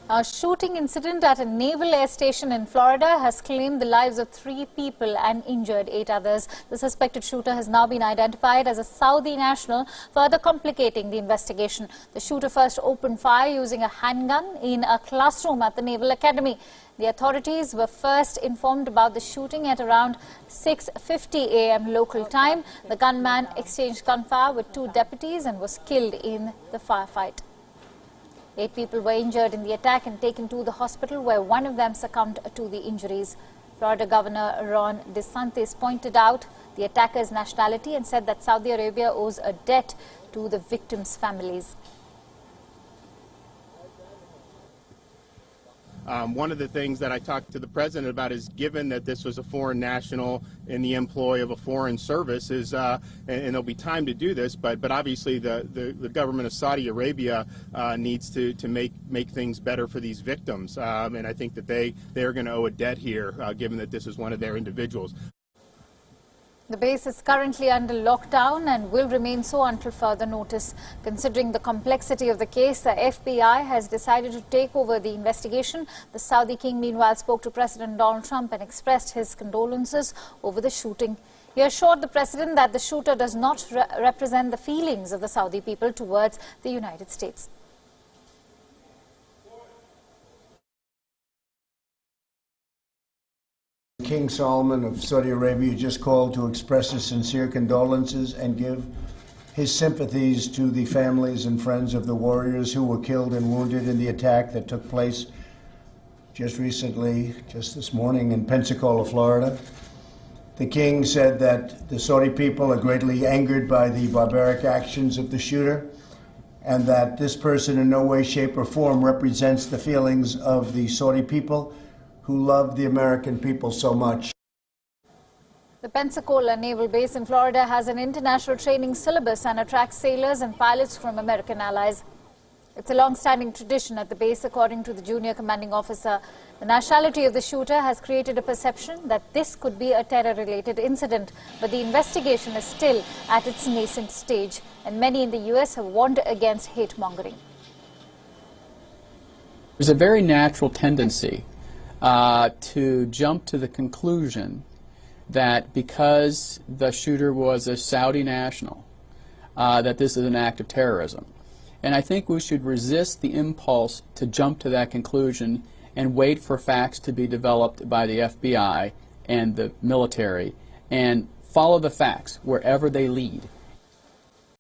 A shooting incident at a naval air station in Florida has claimed the lives of 3 people and injured 8 others. The suspected shooter has now been identified as a Saudi national, further complicating the investigation. The shooter first opened fire using a handgun in a classroom at the Naval Academy. The authorities were first informed about the shooting at around 6:50 a.m. local time. The gunman exchanged gunfire with 2 deputies and was killed in the firefight. 8 people were injured in the attack and taken to the hospital, where one of them succumbed to the injuries. Florida Governor Ron DeSantis pointed out the attacker's nationality and said that Saudi Arabia owes a debt to the victims' families. One of the things that I talked to the president about is, given that this was a foreign national in the employ of a foreign service, and there'll be time to do this, but obviously the government of Saudi Arabia needs to make things better for these victims, and I think that they're going to owe a debt here, given that this is one of their individuals. The base is currently under lockdown and will remain so until further notice. Considering the complexity of the case, the FBI has decided to take over the investigation. The Saudi king, meanwhile, spoke to President Donald Trump and expressed his condolences over the shooting. He assured the president that the shooter does not represent the feelings of the Saudi people towards the United States. King Salman of Saudi Arabia just called to express his sincere condolences and give his sympathies to the families and friends of the warriors who were killed and wounded in the attack that took place just recently, just this morning, in Pensacola, Florida. The king said that the Saudi people are greatly angered by the barbaric actions of the shooter, and that this person in no way, shape, or form represents the feelings of the Saudi people, who love the American people so much. The Pensacola Naval Base in Florida has an international training syllabus and attracts sailors and pilots from American allies. It's a long-standing tradition at the base, according to the junior commanding officer. The nationality of the shooter has created a perception that this could be a terror-related incident, but the investigation is still at its nascent stage, and many in the U.S. have warned against hate-mongering. There's a very natural tendency to jump to the conclusion that because the shooter was a Saudi national, that this is an act of terrorism. And I think we should resist the impulse to jump to that conclusion and wait for facts to be developed by the FBI and the military and follow the facts wherever they lead.